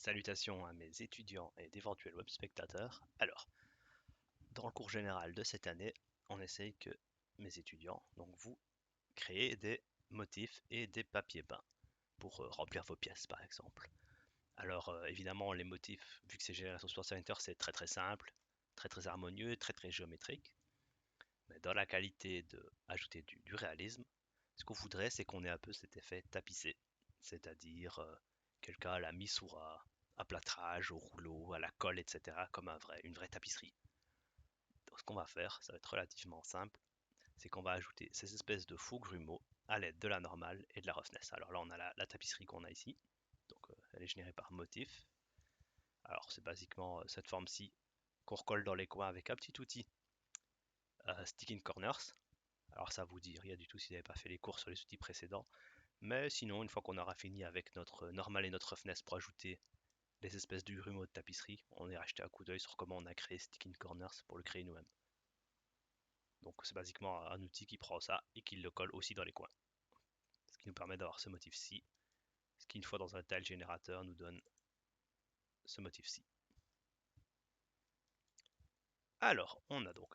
Salutations à mes étudiants et d'éventuels web spectateurs. Alors, dans le cours général de cette année, on essaye que mes étudiants, donc vous, créez des motifs et des papiers peints pour remplir vos pièces par exemple. Alors évidemment les motifs, vu que c'est généré sur Source Center, c'est très simple, très harmonieux, très géométrique. Mais dans la qualité de ajouter du réalisme, ce qu'on voudrait c'est qu'on ait un peu cet effet tapissé. C'est-à-dire quelqu'un l'a mis sous à plâtrage, au rouleau, à la colle, etc. comme une vraie tapisserie. Donc, ce qu'on va faire, ça va être relativement simple, c'est qu'on va ajouter ces espèces de faux grumeaux à l'aide de la normale et de la roughness. Alors là, on a la tapisserie qu'on a ici, donc elle est générée par motif. Alors c'est basiquement cette forme-ci qu'on recolle dans les coins avec un petit outil Sticking Corners. Alors ça vous dit rien du tout si vous n'avez pas fait les cours sur les outils précédents, mais sinon, une fois qu'on aura fini avec notre normale et notre roughness pour ajouter les espèces de grumeaux de tapisserie, on ira jeter un coup d'œil sur comment on a créé Sticking Corners pour le créer nous-mêmes. Donc c'est basiquement un outil qui prend ça et qui le colle aussi dans les coins. Ce qui nous permet d'avoir ce motif-ci, ce qui une fois dans un tile générateur nous donne ce motif-ci. Alors, on a donc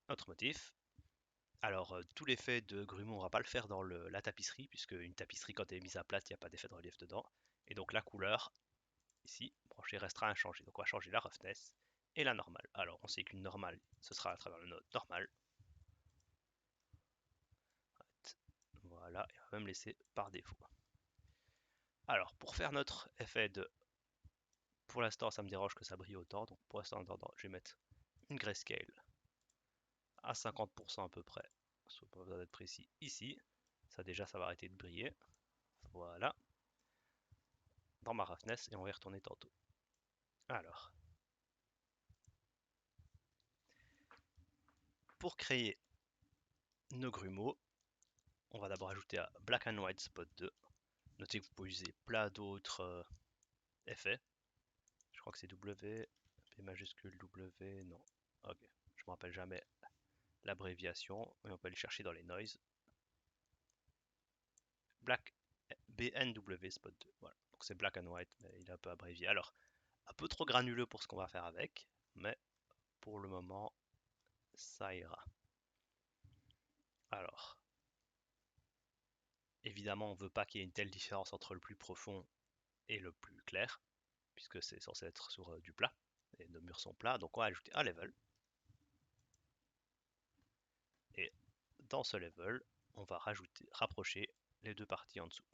notre motif. Alors, tout l'effet de grumeau, on ne va pas le faire dans la tapisserie, puisque une tapisserie, quand elle est mise à plat, il n'y a pas d'effet de relief dedans. Et donc la couleur, ici, branchée, restera inchangée. Donc on va changer la roughness et la normale. Alors, on sait qu'une normale, ce sera à travers le node normal. Voilà, et on va même laisser par défaut. Alors, pour faire notre effet de... Pour l'instant, ça me dérange que ça brille autant, donc pour l'instant, je vais mettre une grayscale à 50% à peu près. Pas besoin d'être précis ici. Ça déjà, ça va arrêter de briller. Voilà. Dans ma roughness et on va y retourner tantôt. Alors, pour créer nos grumeaux, on va d'abord ajouter à Black and White Spot 2. Notez que vous pouvez user plein d'autres effets. Je crois que c'est W, P majuscule W, non. Ok, je me rappelle jamais l'abréviation, mais on peut aller chercher dans les noise. Black BNW Spot 2. Voilà, donc c'est Black and White, mais il est un peu abrévié. Alors, un peu trop granuleux pour ce qu'on va faire avec, mais pour le moment, ça ira. Alors, évidemment, on ne veut pas qu'il y ait une telle différence entre le plus profond et le plus clair, puisque c'est censé être sur du plat, et nos murs sont plats, donc on va ajouter un level. Et dans ce level, on va rapprocher les deux parties en dessous.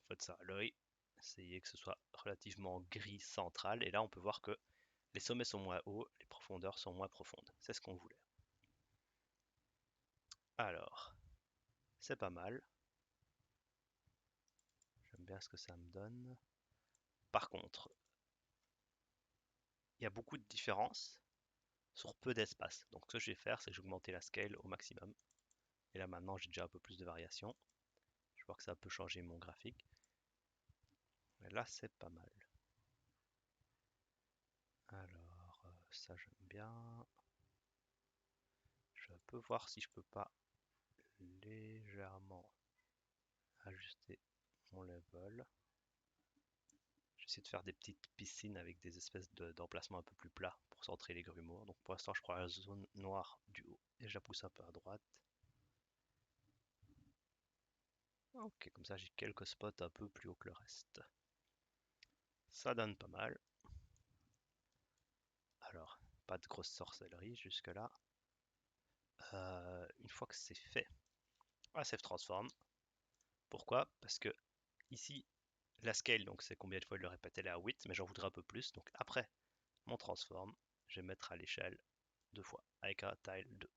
Faites ça à l'œil, essayez que ce soit relativement gris central, et là on peut voir que les sommets sont moins hauts, les profondeurs sont moins profondes. C'est ce qu'on voulait. Alors, c'est pas mal. J'aime bien ce que ça me donne. Par contre, il y a beaucoup de différences sur peu d'espace. Donc ce que je vais faire, c'est que je vais augmenter la scale au maximum. Et là maintenant, j'ai déjà un peu plus de variation. Je vois que ça peut changer mon graphique. Mais là, c'est pas mal. Alors, ça j'aime bien. Je peux voir si je peux pas légèrement ajuster mon level. J'essaie de faire des petites piscines avec des espèces d'emplacements un peu plus plats pour centrer les grumeaux. Donc pour l'instant, je prends la zone noire du haut et je la pousse un peu à droite. Ok, comme ça j'ai quelques spots un peu plus haut que le reste. Ça donne pas mal. Alors, pas de grosse sorcellerie jusque là. Une fois que c'est fait, la save transform. Pourquoi? Parce que ici, la scale, donc c'est combien de fois il le répète, elle est à 8, mais j'en voudrais un peu plus. Donc après mon transform, je vais mettre à l'échelle 2 fois avec un tile 2.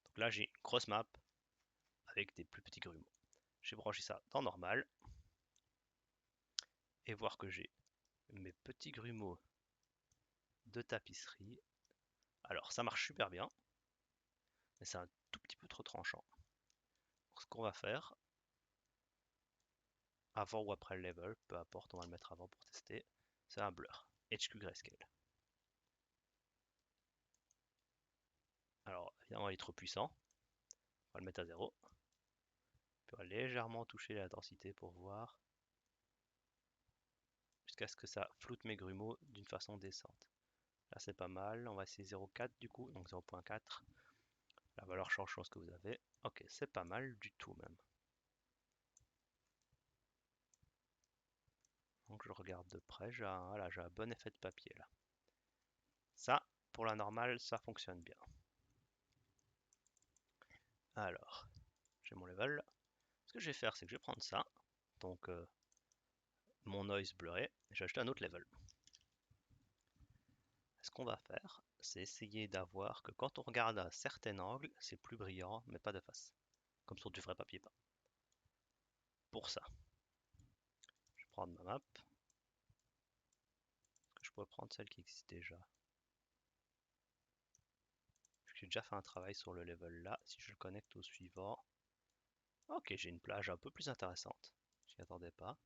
Donc là, j'ai une grosse map avec des plus petits grumeaux. Je vais brancher ça dans normal et voir que j'ai mes petits grumeaux de tapisserie. Alors ça marche super bien, mais c'est un tout petit peu trop tranchant. Donc, ce qu'on va faire, avant ou après le level, peu importe, on va le mettre avant pour tester, c'est un blur, HQ Grayscale. Alors évidemment il est trop puissant, on va le mettre à 0. On peut légèrement toucher la densité pour voir. jusqu'à ce que ça floute mes grumeaux d'une façon décente. Là c'est pas mal, on va essayer 0,4 du coup, donc 0,4. La valeur change selon ce que vous avez. Ok, c'est pas mal du tout même. Donc je regarde de près, voilà, j'ai un bon effet de papier là. Ça, pour la normale, ça fonctionne bien. Alors, j'ai mon level. Ce que je vais faire, c'est que je vais prendre ça, donc mon noise blurré, et je vais ajouter un autre level. Ce qu'on va faire, c'est essayer d'avoir que quand on regarde à un certain angle, c'est plus brillant, mais pas de face. Comme sur du vrai papier peint. Pour ça, je vais prendre ma map. Est-ce que je pourrais prendre celle qui existe déjà? J'ai déjà fait un travail sur le level là. Si je le connecte au suivant. Ok, j'ai une plage un peu plus intéressante. Je n'y attendais pas.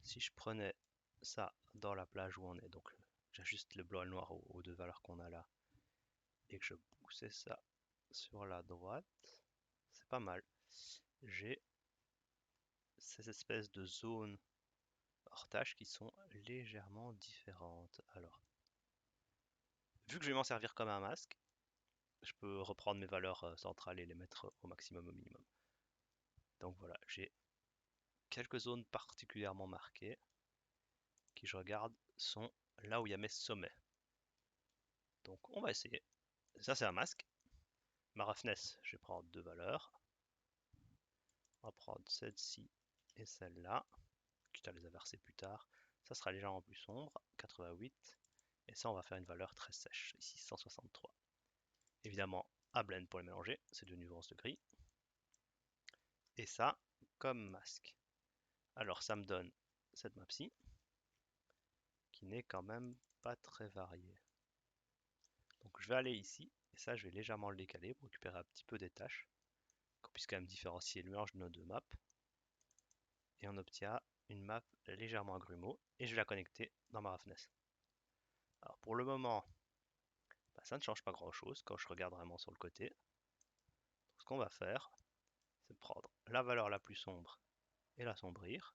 Si je prenais ça dans la plage où on est, donc j'ajuste le blanc et le noir aux deux valeurs qu'on a là, et que je poussais ça sur la droite, c'est pas mal. J'ai ces espèces de zones hors tâche qui sont légèrement différentes. Alors, vu que je vais m'en servir comme un masque, je peux reprendre mes valeurs centrales et les mettre au maximum au minimum. Donc voilà, j'ai quelques zones particulièrement marquées qui, je regarde, sont là où il y a mes sommets. Donc on va essayer. Ça c'est un masque. Ma roughness, je vais prendre deux valeurs. On va prendre celle-ci et celle-là, quitte à les inverser plus tard. Ça sera légèrement plus sombre, 88. Et ça, on va faire une valeur très sèche, ici 163. Évidemment, à blend pour les mélanger, c'est de nuance de gris. Et ça, comme masque. Alors, ça me donne cette map-ci, qui n'est quand même pas très variée. Donc, je vais aller ici, et ça, je vais légèrement le décaler pour récupérer un petit peu des tâches, qu'on puisse quand même différencier le mélange de nos deux maps. Et on obtient une map légèrement à grumeaux, et je vais la connecter dans ma roughness. Alors, pour le moment, bah, ça ne change pas grand-chose quand je regarde vraiment sur le côté. Donc, ce qu'on va faire, c'est prendre la valeur la plus sombre et l'assombrir.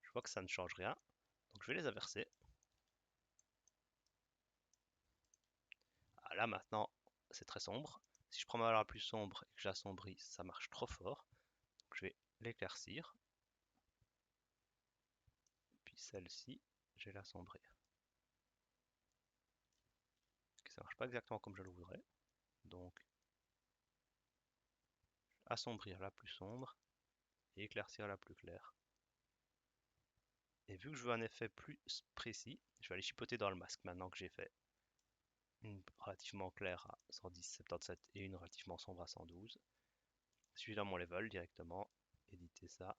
Je vois que ça ne change rien, donc je vais les inverser. Ah, là maintenant, c'est très sombre. Si je prends ma valeur la plus sombre et que j'assombris, ça marche trop fort. Donc, je vais l'éclaircir. Puis celle-ci, je vais l'assombrir. Ça marche pas exactement comme je le voudrais. Donc, assombrir la plus sombre et éclaircir la plus claire. Et vu que je veux un effet plus précis, je vais aller chipoter dans le masque maintenant que j'ai fait une relativement claire à 110,77 et une relativement sombre à 112. Je suis dans mon level directement, éditer ça.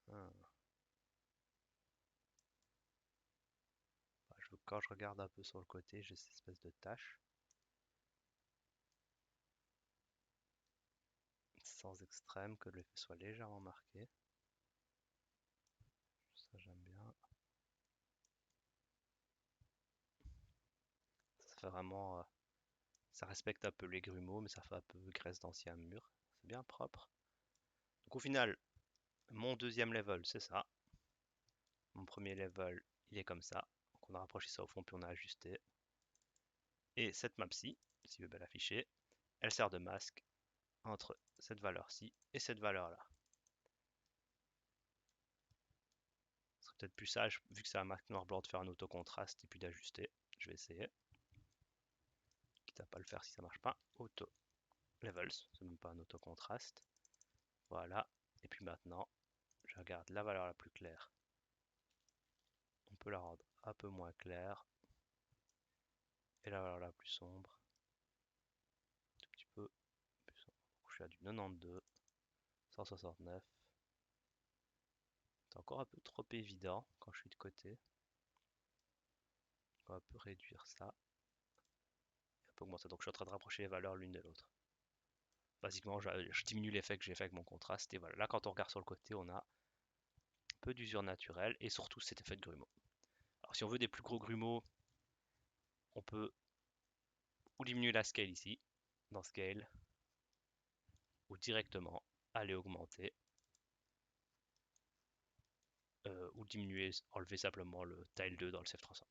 Ah. Bah, quand je regarde un peu sur le côté, j'ai cette espèce de tache. Sans extrême, que l'effet soit légèrement marqué. Ça j'aime bien. Ça fait vraiment... ça respecte un peu les grumeaux, mais ça fait un peu graisse d'ancien mur. C'est bien propre. Donc au final, mon deuxième level, c'est ça. Mon premier level, il est comme ça. Donc on a rapproché ça au fond, puis on a ajusté. Et cette map-ci, si vous voulez l'afficher, elle sert de masque entre cette valeur-ci et cette valeur-là. Ce serait peut-être plus sage, vu que c'est un masque noir-blanc, de faire un auto-contraste et puis d'ajuster. Je vais essayer. Quitte à pas le faire si ça marche pas. Auto levels, c'est même pas un auto-contraste. Voilà. Et puis maintenant, je regarde la valeur la plus claire. On peut la rendre un peu moins claire. Et la valeur la plus sombre, un tout petit peu plus sombre. Je suis à du 92, 169. C'est encore un peu trop évident quand je suis de côté. On va un peu réduire ça. Un peu augmenter. Donc je suis en train de rapprocher les valeurs l'une de l'autre. Basiquement, je diminue l'effet que j'ai fait avec mon contraste. Et voilà, là quand on regarde sur le côté, on a un peu d'usure naturelle et surtout cet effet de grumeau. Alors si on veut des plus gros grumeaux, on peut ou diminuer la scale ici, dans Scale, ou directement aller augmenter ou diminuer, enlever simplement le tile 2 dans le Save Transform.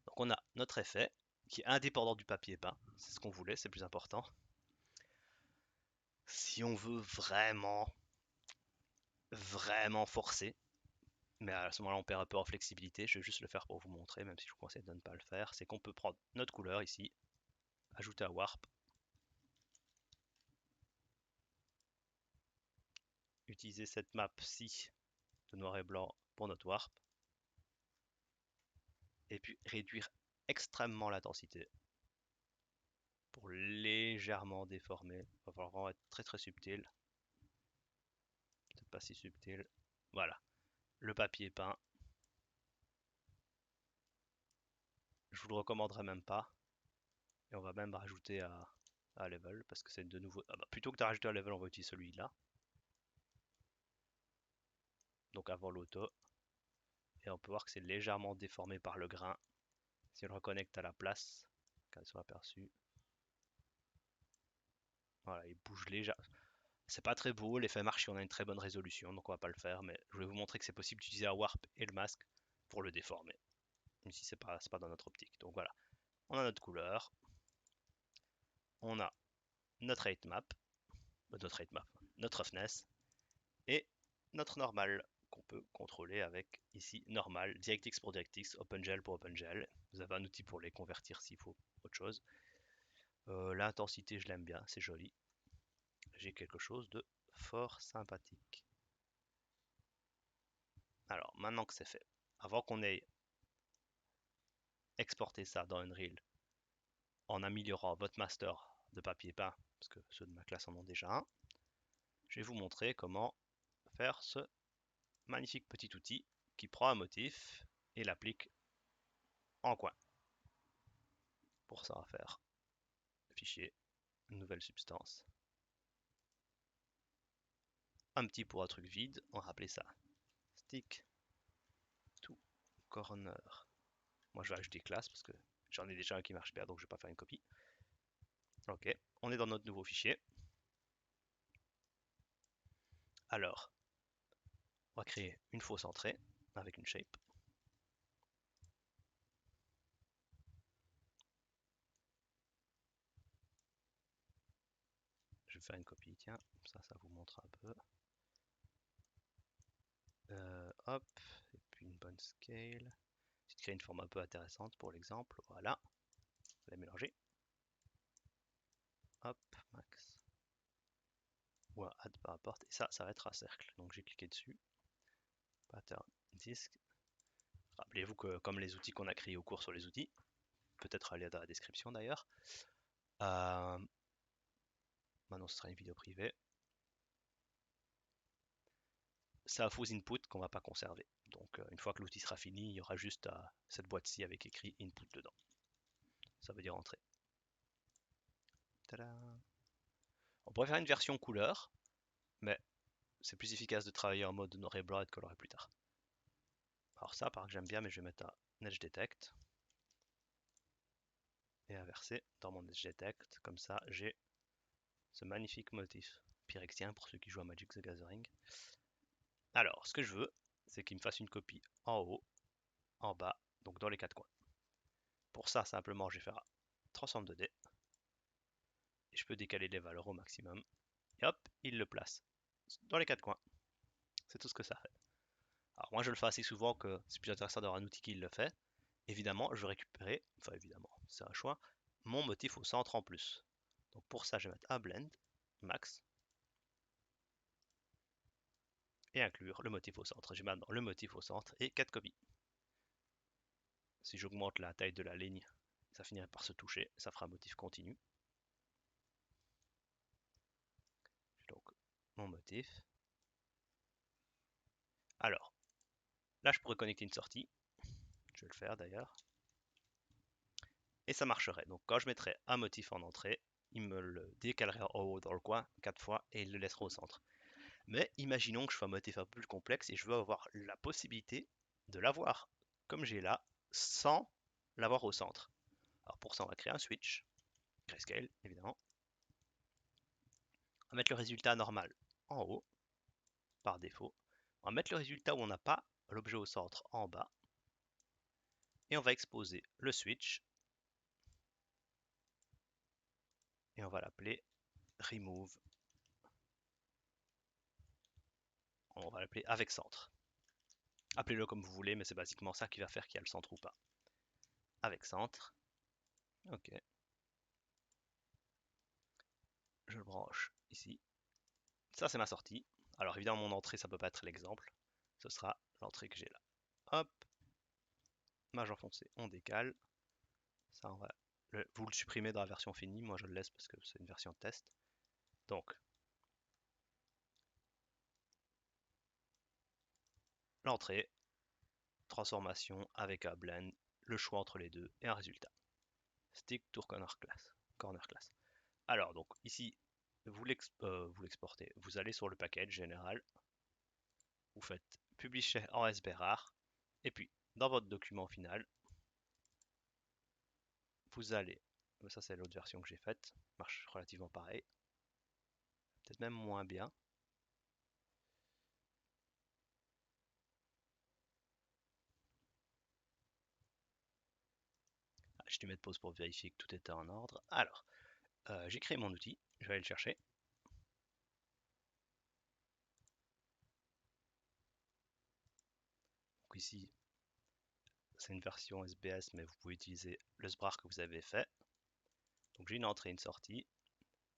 Donc on a notre effet qui est indépendant du papier peint, c'est ce qu'on voulait, c'est le plus important. Si on veut vraiment forcer, mais à ce moment-là on perd un peu en flexibilité, je vais juste le faire pour vous montrer, même si je vous conseille de ne pas le faire, c'est qu'on peut prendre notre couleur ici, ajouter un warp, utiliser cette map-ci de noir et blanc pour notre warp, et puis réduire extrêmement l'intensité pour légèrement déformer. Il va falloir vraiment être très très subtil. Peut-être pas si subtil. Voilà. Le papier peint. Je vous le recommanderais même pas. Et on va même rajouter à level parce que c'est de nouveau. Ah bah, plutôt que de rajouter à level, on va utiliser celui-là. Donc avant l'auto. Et on peut voir que c'est légèrement déformé par le grain. Si on le reconnecte à la place, qu'elle soit aperçue. Voilà, il bouge légèrement. C'est pas très beau, l'effet marche si on a une très bonne résolution, donc on va pas le faire, mais je voulais vous montrer que c'est possible d'utiliser un warp et le masque pour le déformer. Même si c'est pas dans notre optique. Donc voilà, on a notre couleur, on a notre height map, notre roughness, et notre normal qu'on peut contrôler avec ici normal, DirectX pour DirectX, OpenGL pour OpenGL. Vous avez un outil pour les convertir s'il faut autre chose. L'intensité, je l'aime bien, c'est joli. J'ai quelque chose de fort sympathique. Alors, maintenant que c'est fait, avant qu'on ait exporté ça dans Unreal en améliorant votre master de papier peint, parce que ceux de ma classe en ont déjà un, je vais vous montrer comment faire ce magnifique petit outil qui prend un motif et l'applique en coin. Pour ça, on va faire fichier, nouvelle substance, un petit pour un truc vide, on va appeler ça stick to corner. Moi je vais ajouter classe parce que j'en ai déjà un qui marche bien, donc je vais pas faire une copie. Ok, on est dans notre nouveau fichier. Alors, on va créer une fausse entrée avec une shape. Je vais faire une copie, tiens, ça vous montre un peu. Hop, et puis une bonne scale. Je crée une forme un peu intéressante pour l'exemple, voilà. Je vais mélanger. Hop, max. Ou un add peu importe, et ça va être un cercle. Donc j'ai cliqué dessus. Pattern disk. Rappelez-vous que comme les outils qu'on a créés au cours sur les outils, peut-être aller dans la description d'ailleurs. Maintenant ce sera une vidéo privée. C'est un faux input qu'on va pas conserver. Donc une fois que l'outil sera fini, il y aura juste cette boîte-ci avec écrit input dedans. Ça veut dire entrée. Tada! On pourrait faire une version couleur, mais c'est plus efficace de travailler en mode noir et blanc et de colorer plus tard. Alors ça, par exemple, j'aime bien, mais je vais mettre un edge detect et inverser dans mon edge detect. Comme ça, j'ai ce magnifique motif pyrexien pour ceux qui jouent à Magic the Gathering. Alors, ce que je veux, c'est qu'il me fasse une copie en haut, en bas, donc dans les quatre coins. Pour ça, simplement, je vais faire un transform 2D et je peux décaler les valeurs au maximum. Et hop, il le place dans les quatre coins. C'est tout ce que ça fait. Alors moi, je le fais assez souvent que c'est plus intéressant d'avoir un outil qui le fait. Évidemment, je vais récupérer, enfin évidemment, c'est un choix, mon motif au centre en plus. Donc pour ça, je vais mettre un blend, max, et inclure le motif au centre. J'ai maintenant le motif au centre et 4 copies. Si j'augmente la taille de la ligne, ça finirait par se toucher, ça fera un motif continu. J'ai donc mon motif. Alors, là je pourrais connecter une sortie, je vais le faire d'ailleurs, et ça marcherait. Donc quand je mettrais un motif en entrée, il me le décalerait en haut dans le coin 4 fois et il le laisserait au centre. Mais imaginons que je fais un motif un peu plus complexe et je veux avoir la possibilité de l'avoir comme j'ai là, sans l'avoir au centre. Alors pour ça, on va créer un switch, grayscale évidemment, va mettre le résultat normal en haut, par défaut. On va mettre le résultat où on n'a pas l'objet au centre en bas. Et on va exposer le switch. Et on va l'appeler remove. On va l'appeler avec centre. Appelez-le comme vous voulez, mais c'est basiquement ça qui va faire qu'il y a le centre ou pas. Avec centre. Ok. Je le branche ici. Ça, c'est ma sortie. Alors évidemment, mon entrée, ça peut pas être l'exemple. Ce sera l'entrée que j'ai là. Hop. Majeur foncé, on décale. Ça, on va vous le supprimez dans la version finie. Moi, je le laisse parce que c'est une version de test. Donc, l'entrée, transformation avec un blend, le choix entre les deux et un résultat. Stick to corner class. Alors, donc ici, vous l'exportez. Vous allez sur le package général. Vous faites publisher en SBRAR. Et puis, dans votre document final, vous allez, ça c'est l'autre version que j'ai faite, marche relativement pareil, peut-être même moins bien. J'ai dû mettre pause pour vérifier que tout était en ordre. Alors, j'ai créé mon outil, je vais aller le chercher. Donc ici, c'est une version SBS, mais vous pouvez utiliser le SBRAR que vous avez fait. Donc j'ai une entrée et une sortie.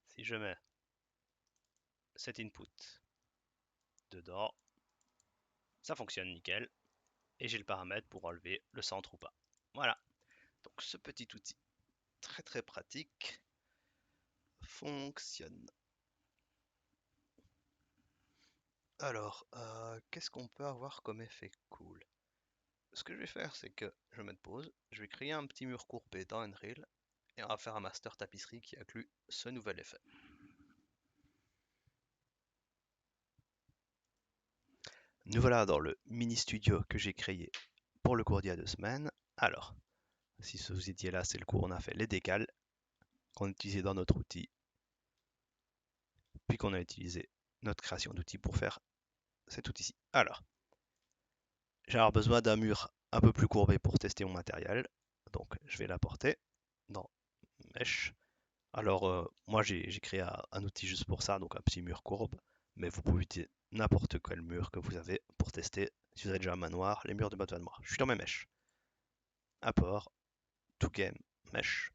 Si je mets cet input dedans, ça fonctionne nickel. Et j'ai le paramètre pour enlever le centre ou pas. Voilà. Donc ce petit outil très très pratique fonctionne. Alors, qu'est-ce qu'on peut avoir comme effet cool? Ce que je vais faire, c'est que je vais mettre pause, je vais créer un petit mur courbé dans Unreal et on va faire un master tapisserie qui inclut ce nouvel effet. Nous voilà dans le mini studio que j'ai créé pour le cours d'il y a 2 semaines. Alors, si ce vous étiez là, c'est le cours, on a fait les décales qu'on a utilisé dans notre outil, puis qu'on a utilisé notre création d'outils pour faire cet outil-ci. Alors, j'ai alors besoin d'un mur un peu plus courbé pour tester mon matériel, donc je vais l'apporter dans Mesh. Alors, moi j'ai créé un outil juste pour ça, donc un petit mur courbe, mais vous pouvez utiliser n'importe quel mur que vous avez pour tester, si vous avez déjà un manoir, les murs de votre manoir. Je suis dans mes mèches. Apport, to game, mesh.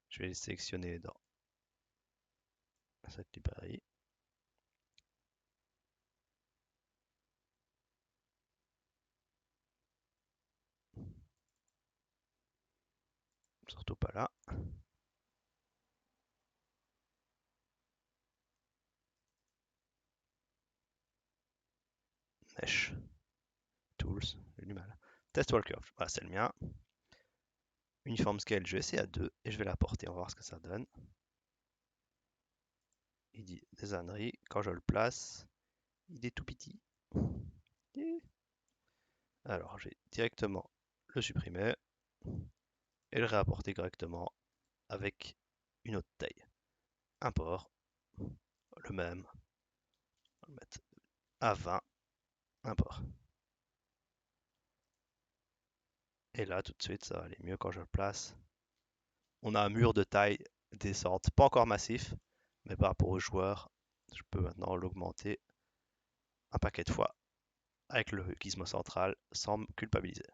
Je vais les sélectionner dans cette librairie. Surtout pas là. Mesh. Tools, j'ai du mal. Test Walker, voilà, c'est le mien. Uniform Scale, je vais essayer à 2 et je vais l'apporter, on va voir ce que ça donne. Il dit des âneries, quand je le place, il est tout petit. Alors, je vais directement le supprimer et le réapporter correctement avec une autre taille. Import, le même, on va le mettre à 20, import. Et là, tout de suite, ça va aller mieux quand je le place. On a un mur de taille décente, pas encore massif, mais par rapport aux joueurs, je peux maintenant l'augmenter un paquet de fois avec le gizmo central sans me culpabiliser.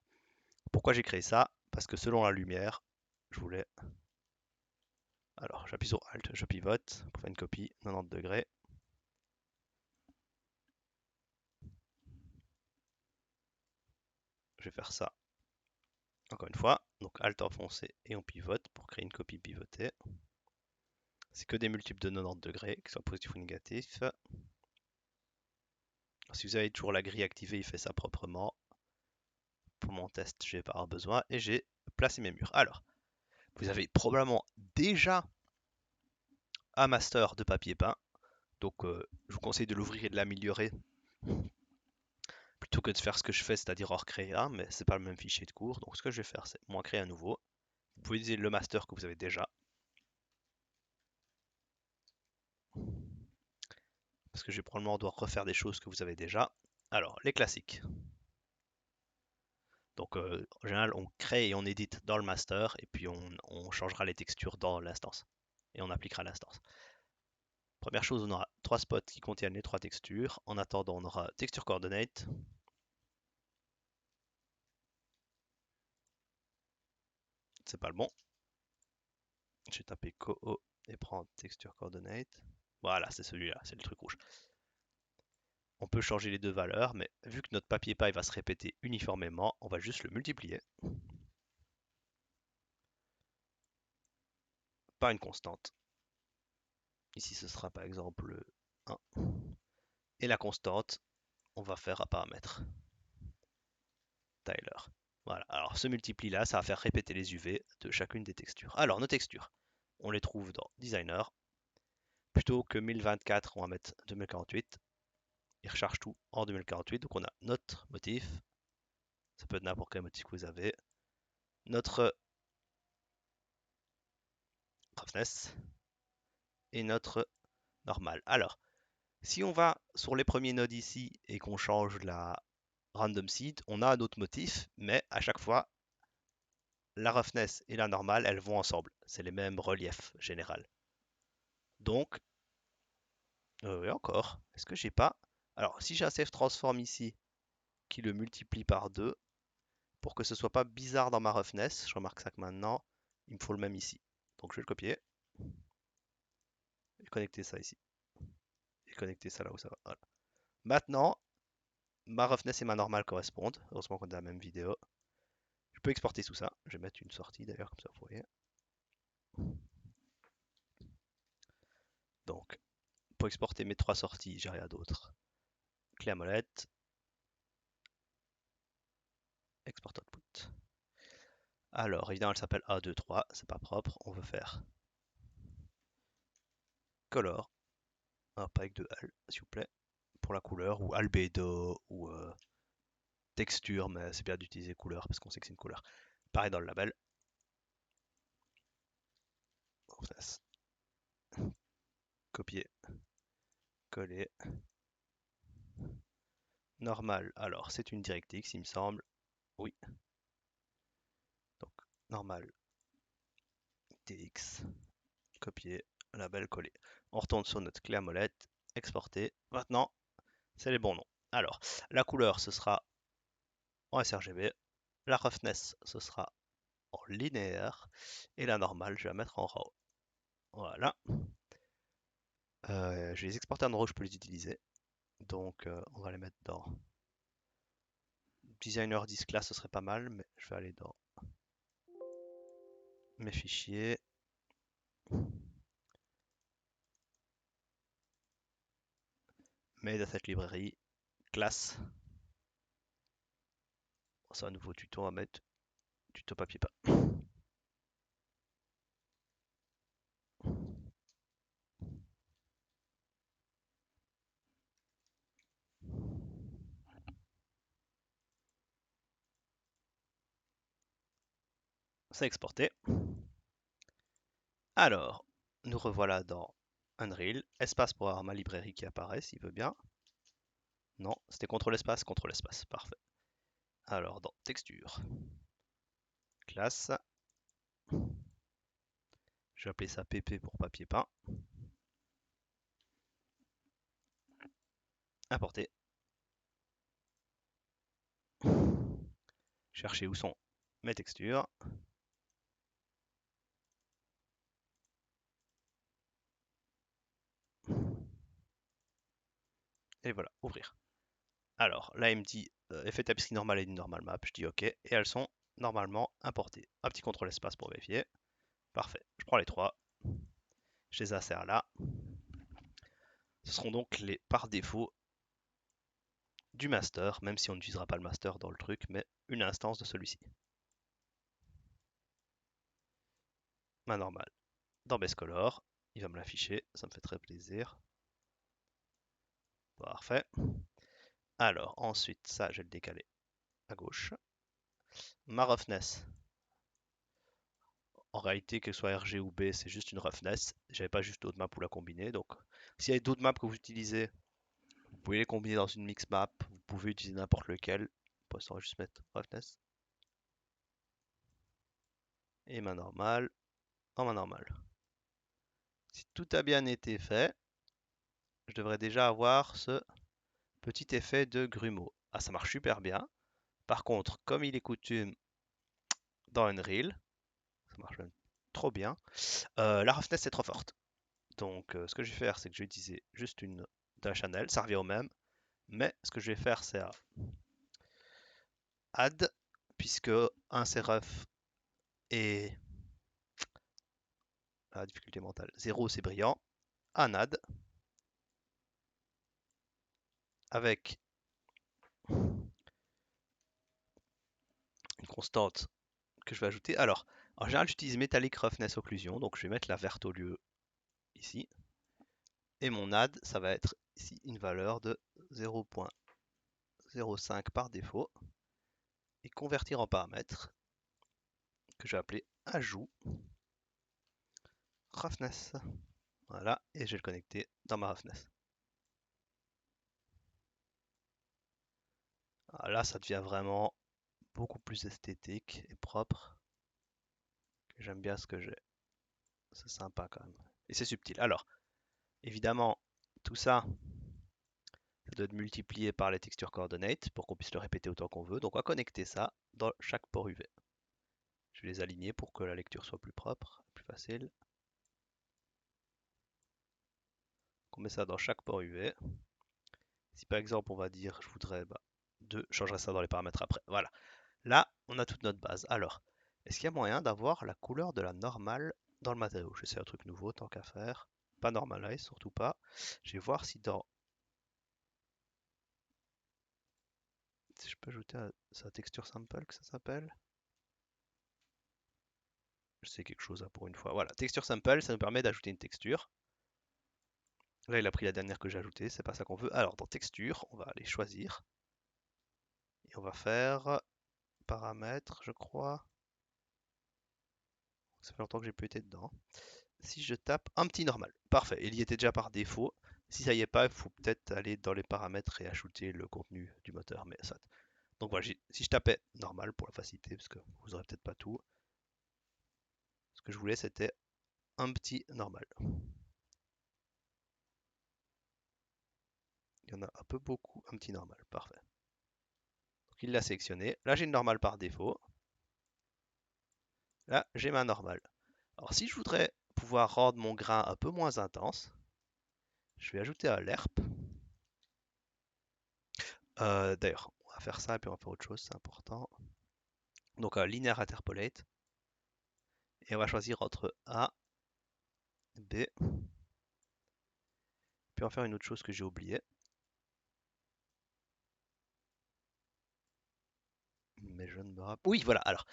Pourquoi j'ai créé ça? Parce que selon la lumière, je voulais... Alors, j'appuie sur Alt, je pivote pour faire une copie 90 degrés. Je vais faire ça encore une fois. Donc Alt enfoncé et on pivote pour créer une copie pivotée. C'est que des multiples de 90 degrés, qu'ils soient positifs ou négatifs. Si vous avez toujours la grille activée, il fait ça proprement. Pour mon test, je vais pas avoir besoin et j'ai placé mes murs. Alors, vous avez probablement déjà un master de papier peint. Donc, je vous conseille de l'ouvrir et de l'améliorer plutôt que de faire ce que je fais, c'est-à-dire en recréer un, mais c'est pas le même fichier de cours. Donc, ce que je vais faire, c'est moi créer un nouveau. Vous pouvez utiliser le master que vous avez déjà. parce que je vais probablement devoir refaire des choses que vous avez déjà. Alors, les classiques. Donc, en général, on crée et on édite dans le master, et puis on changera les textures dans l'instance, et on appliquera l'instance. Première chose, on aura 3 spots qui contiennent les 3 textures. En attendant, on aura texture coordinate. C'est pas le bon. Je vais taper co et prendre texture coordinate. Voilà, c'est celui-là, c'est le truc rouge. On peut changer les deux valeurs, mais vu que notre papier paille va se répéter uniformément, on va juste le multiplier par une constante. Ici, ce sera par exemple 1. Et la constante, on va faire un paramètre. Tyler. Voilà, alors ce multipli là, ça va faire répéter les UV de chacune des textures. Alors, nos textures, on les trouve dans Designer. Plutôt que 1024, on va mettre 2048. Il recharge tout en 2048. Donc on a notre motif. Ça peut être n'importe quel motif que vous avez. Notre roughness et notre normal. Alors, si on va sur les premiers nodes ici et qu'on change la random seed, on a un autre motif, mais à chaque fois, la roughness et la normale, elles vont ensemble. C'est les mêmes reliefs général. Donc, oui, encore. Est-ce que j'ai pas. Alors, si j'ai un self transform ici qui le multiplie par 2, pour que ce soit pas bizarre dans ma roughness, je remarque ça que maintenant, il me faut le même ici. Donc, je vais le copier et connecter ça ici. Et connecter ça là où ça va. Voilà. Maintenant, ma roughness et ma normale correspondent. Heureusement qu'on a la même vidéo. Je peux exporter tout ça. Je vais mettre une sortie d'ailleurs, comme ça vous voyez. Donc, pour exporter mes 3 sorties, j'ai rien d'autre. Clé à molette. Export output. Alors, évidemment, elle s'appelle A23, c'est pas propre. On veut faire color. Hop, avec 2 L, s'il vous plaît. Pour la couleur, ou albedo, ou texture, mais c'est bien d'utiliser couleur parce qu'on sait que c'est une couleur. Pareil dans le label. Copier, coller. Normal, alors c'est une DirectX, il me semble. Oui. Donc, normal, TX, copier, label, coller. On retourne sur notre clé à molette, exporter. Maintenant, c'est les bons noms. Alors, la couleur, ce sera en sRGB. La roughness, ce sera en linéaire. Et la normale, je vais la mettre en RAW. Voilà. Je vais les exporter en RAW, je peux les utiliser. Donc, on va les mettre dans Designer 10 class, ce serait pas mal, mais je vais aller dans mes fichiers. Mes dataset librairie, classe. C'est un nouveau tuto, on va mettre tuto papier peint. C'est exporté. Alors, nous revoilà dans Unreal. Espace pour avoir ma librairie qui apparaît, s'il veut bien. Non, c'était contrôle espace, parfait. Alors, dans texture, classe, je vais appeler ça PP pour papier peint. Importer. Chercher où sont mes textures. Et voilà, ouvrir. Alors, là, il me dit effet tapisserie normale et une normal map. Je dis OK. Et elles sont normalement importées. Un petit contrôle espace pour vérifier. Parfait. Je prends les 3. Je les insère là. Ce seront donc les par défaut du master, même si on n'utilisera pas le master dans le truc, mais une instance de celui-ci. Ma normale dans Base Color. Il va me l'afficher. Ça me fait très plaisir. Parfait. Alors, ensuite, ça, je vais le décaler à gauche. Ma roughness. En réalité, que ce soit RG ou B, c'est juste une roughness. J'avais pas juste d'autres maps pour la combiner. Donc, s'il y a d'autres maps que vous utilisez, pouvez les combiner dans une mix map, vous pouvez utiliser n'importe lequel. Pour l'instant, on va juste mettre roughness et main normale en main normale. Si tout a bien été fait, je devrais déjà avoir ce petit effet de grumeau. Ah, ça marche super bien. Par contre, comme il est coutume dans Unreal, ça marche même trop bien, la roughness est trop forte. Donc, ce que je vais faire, c'est que je vais utiliser juste une d'un channel, ça revient au même. Mais ce que je vais faire, c'est à add, puisque un c'est rough et la difficulté mentale 0 c'est brillant, un add avec une constante que je vais ajouter. Alors, en général, j'utilise Metallic Roughness Occlusion, donc je vais mettre la verte au lieu ici. Et mon add, ça va être ici une valeur de 0.05 par défaut et convertir en paramètre que je vais appeler ajout roughness. Voilà, et je vais le connecter dans ma roughness. Ah, là, ça devient vraiment beaucoup plus esthétique et propre. J'aime bien ce que j'ai. C'est sympa quand même. Et c'est subtil. Alors, évidemment, tout ça, ça doit être multiplié par les textures coordinates pour qu'on puisse le répéter autant qu'on veut. Donc on va connecter ça dans chaque port UV. Je vais les aligner pour que la lecture soit plus propre, plus facile. On met ça dans chaque port UV. Si par exemple on va dire je voudrais 2, je changerai ça dans les paramètres après. Voilà. Là, on a toute notre base. Alors, est-ce qu'il y a moyen d'avoir la couleur de la normale dans le matériau? J'essaie un truc nouveau, tant qu'à faire. Pas normalize, surtout pas. Je vais voir si dans... Si je peux ajouter sa texture sample, que ça s'appelle. Je sais quelque chose là pour une fois. Voilà, texture sample, ça nous permet d'ajouter une texture. Là, il a pris la dernière que j'ai ajoutée, c'est pas ça qu'on veut. Alors, dans texture, on va aller choisir. Et on va faire paramètres, je crois. Ça fait longtemps que j'ai plus été dedans. Si je tape un petit normal, parfait, il y était déjà par défaut. Si ça y est pas, il faut peut-être aller dans les paramètres et ajouter le contenu du moteur. Mais ça... Donc voilà, si je tapais normal pour la facilité, parce que vous aurez peut-être pas tout, ce que je voulais c'était un petit normal. Il y en a un peu beaucoup, un petit normal, parfait. Donc il l'a sélectionné. Là j'ai une normale par défaut. Là j'ai ma normale. Alors si je voudrais pouvoir rendre mon grain un peu moins intense, je vais ajouter un lerp. D'ailleurs, on va faire ça et puis on va faire autre chose, c'est important. Donc un linear interpolate. Et on va choisir entre A, B. Puis on va faire une autre chose que j'ai oublié. Mais je ne me rappelle. Oui, voilà. Alors,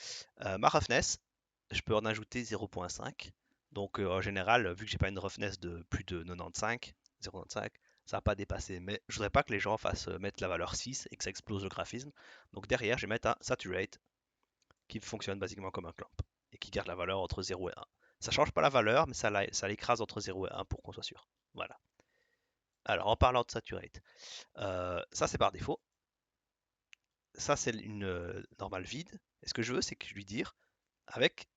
ma roughness, je peux en ajouter 0.5. Donc en général, vu que j'ai pas une roughness de plus de 95, 0.95, ça va pas dépasser. Mais je voudrais pas que les gens fassent mettre la valeur 6 et que ça explose le graphisme. Donc derrière, je vais mettre un saturate qui fonctionne basiquement comme un clamp et qui garde la valeur entre 0 et 1. Ça change pas la valeur, mais ça l'écrase entre 0 et 1 pour qu'on soit sûr. Voilà. Alors en parlant de saturate, ça c'est par défaut. Ça c'est une normale vide. Et ce que je veux, c'est que je lui dire, avec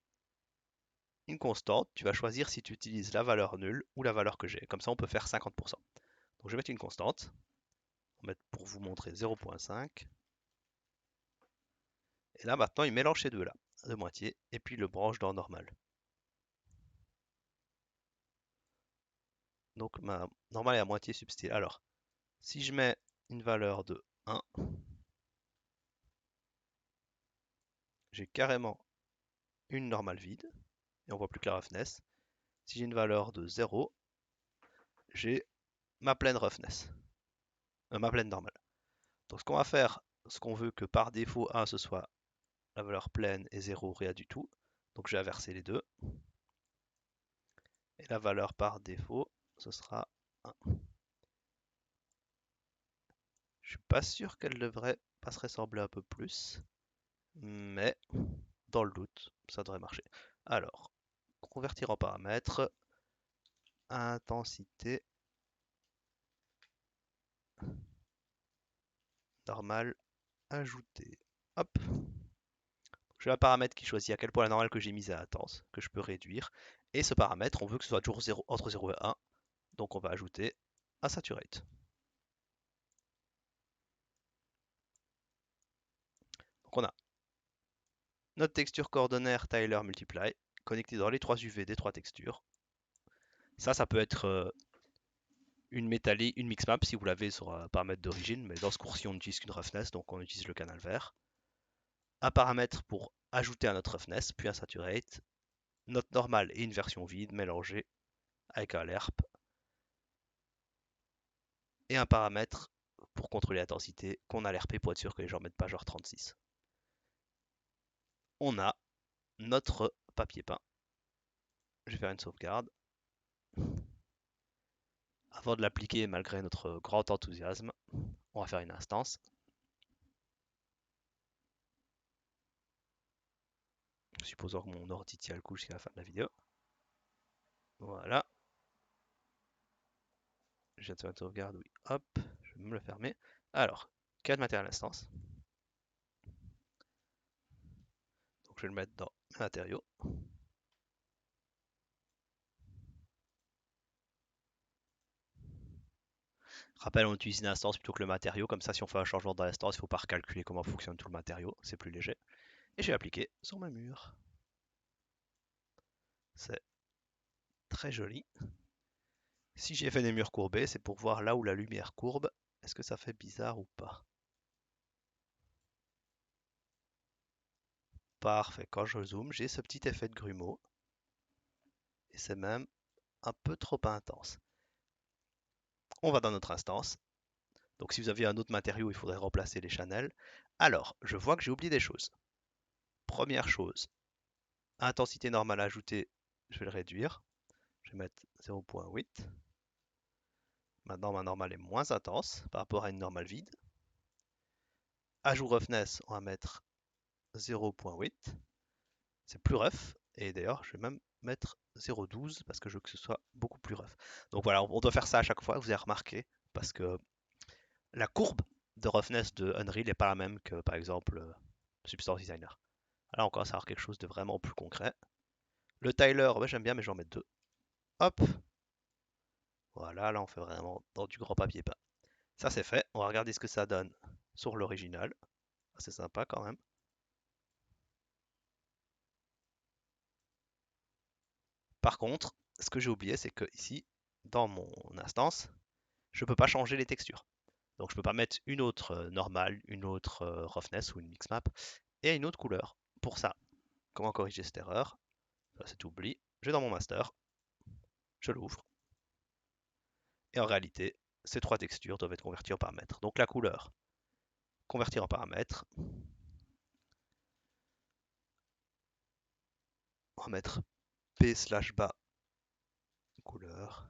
une constante, tu vas choisir si tu utilises la valeur nulle ou la valeur que j'ai. Comme ça, on peut faire 50%. Donc je vais mettre une constante. On va mettre pour vous montrer 0.5. Et là, maintenant, il mélange ces deux-là, de moitié, et puis le branche dans normal. Donc ma normale est à moitié substile. Alors, si je mets une valeur de 1, j'ai carrément une normale vide, et on voit plus que la roughness. Si j'ai une valeur de 0, j'ai ma pleine roughness, ma pleine normale. Donc ce qu'on va faire, ce qu'on veut que par défaut 1 ce soit la valeur pleine et 0 rien du tout. Donc je vais inverser les deux. Et la valeur par défaut, ce sera 1. Je suis pas sûr qu'elle devrait pas se ressembler un peu plus, mais dans le doute, ça devrait marcher. Alors, convertir en paramètres, intensité Normal, ajouter. Hop. J'ai un paramètre qui choisit à quel point la normale que j'ai mise est intense, que je peux réduire. Et ce paramètre, on veut que ce soit toujours 0, entre 0 et 1. Donc on va ajouter un saturate. Donc on a notre texture coordonnaire Tyler Multiply connectée dans les 3 UV des 3 textures. Ça peut être une métallie, une mixmap si vous l'avez sur un paramètre d'origine, mais dans ce cours-ci on n'utilise qu'une roughness, donc on utilise le canal vert. Un paramètre pour ajouter à notre roughness, puis un saturate, notre normale et une version vide mélangée avec un lerp, et un paramètre pour contrôler l'intensité qu'on a lerpé pour être sûr que les gens ne mettent pas genre 36. On a notre papier peint. Je vais faire une sauvegarde. Avant de l'appliquer, malgré notre grand enthousiasme, on va faire une instance. Supposons que mon ordi tient le coup jusqu'à la fin de la vidéo. Voilà. Je viens de faire une sauvegarde, oui. Hop, je vais me le fermer. Alors, cadre matériel instance. Donc je vais le mettre dans matériaux. Rappel, on utilise une instance plutôt que le matériau. Comme ça, si on fait un changement dans l'instance, il ne faut pas recalculer comment fonctionne tout le matériau. C'est plus léger. Et je vais appliquer sur ma mur. C'est très joli. Si j'ai fait des murs courbés, c'est pour voir là où la lumière courbe. Est-ce que ça fait bizarre ou pas? Parfait. Quand je zoome, j'ai ce petit effet de grumeau. Et c'est même un peu trop intense. On va dans notre instance. Donc si vous aviez un autre matériau, il faudrait remplacer les channels. Alors, je vois que j'ai oublié des choses. Première chose, intensité normale ajoutée, je vais le réduire. Je vais mettre 0.8. Maintenant, ma normale est moins intense par rapport à une normale vide. Ajout roughness, on va mettre 0.8. C'est plus rough. Et d'ailleurs, je vais même mettre 0.12 parce que je veux que ce soit beaucoup plus rough. Donc voilà, on doit faire ça à chaque fois, vous avez remarqué, parce que la courbe de roughness de Unreal n'est pas la même que par exemple Substance Designer. Là, on commence à avoir quelque chose de vraiment plus concret. Le Tyler, ouais, j'aime bien, mais je vais en mettre deux. Hop. Voilà, là, on fait vraiment dans du grand papier peint. Ça, c'est fait. On va regarder ce que ça donne sur l'original. C'est sympa quand même. Par contre, ce que j'ai oublié, c'est que ici, dans mon instance, je ne peux pas changer les textures. Donc, je ne peux pas mettre une autre normale, une autre roughness ou une mix map et une autre couleur. Pour ça, comment corriger cette erreur? Ça, c'est oubli. Je vais dans mon master, je l'ouvre. Et en réalité, ces trois textures doivent être converties en paramètres. Donc la couleur, convertir en paramètres. On va mettre P/bas couleur.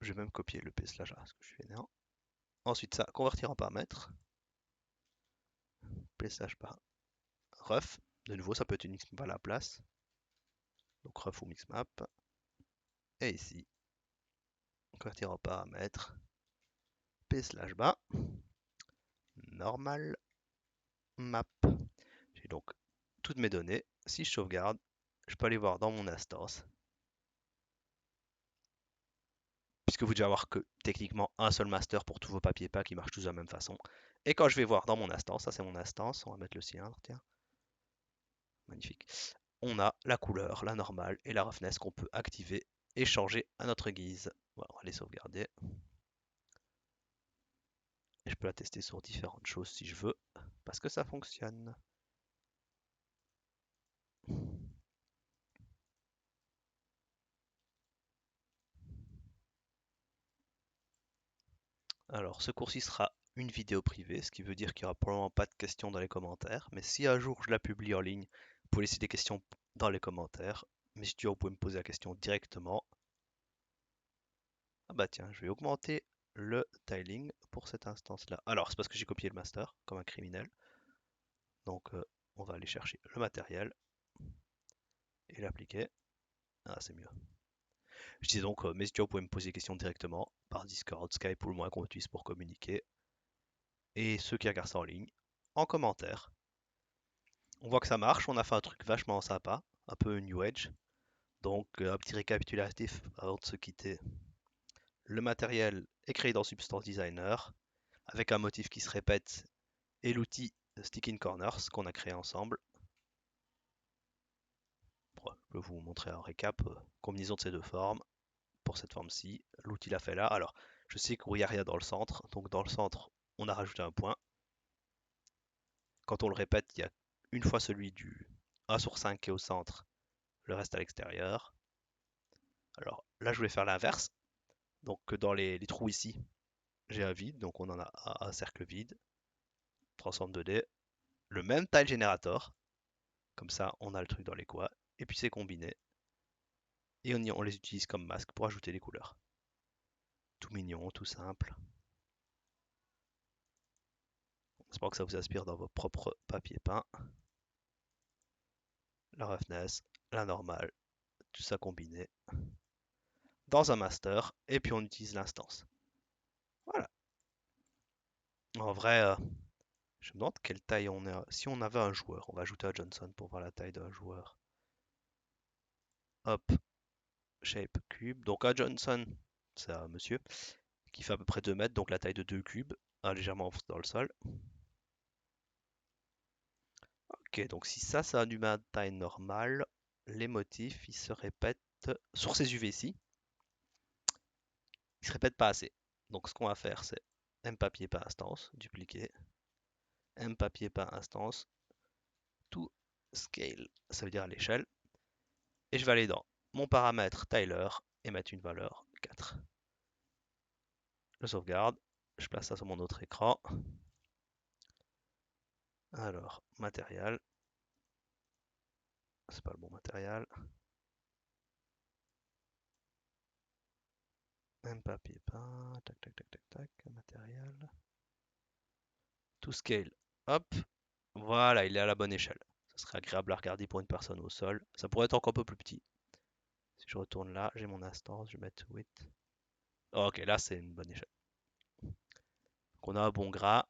Je vais même copier le P/A parce que je suis énervé. Ensuite ça, convertir en paramètres. P/bas ref. De nouveau, ça peut être une mixmap à la place. Donc ref ou mixmap. Et ici, convertir en paramètres. P/bas normal map. J'ai donc toutes mes données. Si je sauvegarde, je peux aller voir dans mon instance. Puisque vous devez avoir que techniquement un seul master pour tous vos papiers peints qui marchent tous de la même façon. Et quand je vais voir dans mon instance, ça c'est mon instance, on va mettre le cylindre, tiens. Magnifique. On a la couleur, la normale et la roughness qu'on peut activer et changer à notre guise. Voilà, on va les sauvegarder. Et je peux la tester sur différentes choses si je veux, parce que ça fonctionne. Alors, ce cours-ci sera une vidéo privée, ce qui veut dire qu'il n'y aura probablement pas de questions dans les commentaires. Mais si un jour je la publie en ligne, vous pouvez laisser des questions dans les commentaires. Mais si tu veux, vous pouvez me poser la question directement. Ah bah tiens, je vais augmenter le tiling pour cette instance-là. Alors, c'est parce que j'ai copié le master, comme un criminel. Donc, on va aller chercher le matériel et l'appliquer. Ah, c'est mieux. Je disais donc, mes étudiants, vous pouvez me poser des questions directement par Discord, Skype ou le moyen qu'on utilise pour communiquer. Et ceux qui regardent ça en ligne, en commentaire. On voit que ça marche, on a fait un truc vachement sympa, un peu New Age. Donc, un petit récapitulatif avant de se quitter. Le matériel est créé dans Substance Designer, avec un motif qui se répète, et l'outil Sticking Corners qu'on a créé ensemble. Bon, je vais vous montrer un récap, combinaison de ces deux formes. Pour cette forme-ci, l'outil l'a fait là. Alors, je sais qu'il n'y a rien dans le centre, donc dans le centre, on a rajouté un point. Quand on le répète, il y a une fois celui du 1 sur 5 qui est au centre, le reste à l'extérieur. Alors là, je voulais faire l'inverse. Donc dans les trous ici, j'ai un vide, donc on en a un cercle vide. Transform 2D. Le même tile generator. Comme ça, on a le truc dans les coins. Et puis c'est combiné. Et on les utilise comme masque pour ajouter les couleurs. Tout mignon, tout simple. J'espère que ça vous inspire dans vos propres papiers peints. La roughness, la normale, tout ça combiné dans un master. Et puis on utilise l'instance. Voilà. En vrai, je me demande quelle taille on est. Si on avait un joueur, on va ajouter à Johnson pour voir la taille d'un joueur. Hop, shape cube. Donc à Johnson, c'est un monsieur qui fait à peu près 2 mètres, donc la taille de 2 cubes, légèrement enfoncé dans le sol. Ok, donc si ça c'est un humain de taille normale, les motifs ils se répètent sur ces UV-ci. Ils se répètent pas assez. Donc ce qu'on va faire c'est M papier par instance, dupliquer, M papier par instance, to scale, ça veut dire à l'échelle. Et je vais aller dans mon paramètre Tyler et mettre une valeur 4. Je sauvegarde, je place ça sur mon autre écran. Alors, matériel, c'est pas le bon matériel. Même papier peint, tac tac tac tac tac, matériel. To scale, hop, voilà, il est à la bonne échelle. Ça serait agréable à regarder pour une personne au sol. Ça pourrait être encore un peu plus petit. Si je retourne là, j'ai mon instance, je vais mettre width. Ok, là c'est une bonne échelle. Donc on a un bon gras.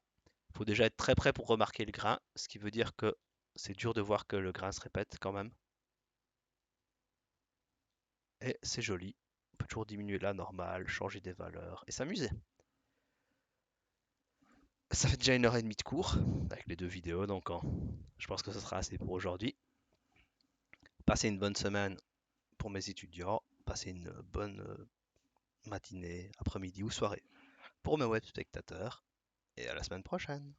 Il faut déjà être très près pour remarquer le grain, ce qui veut dire que c'est dur de voir que le grain se répète quand même. Et c'est joli. On peut toujours diminuer la normale, changer des valeurs et s'amuser. Ça fait déjà 1 heure et demie de cours avec les 2 vidéos, donc je pense que ce sera assez pour aujourd'hui. Passez une bonne semaine pour mes étudiants. Passez une bonne matinée, après-midi ou soirée pour mes web spectateurs. Et à la semaine prochaine.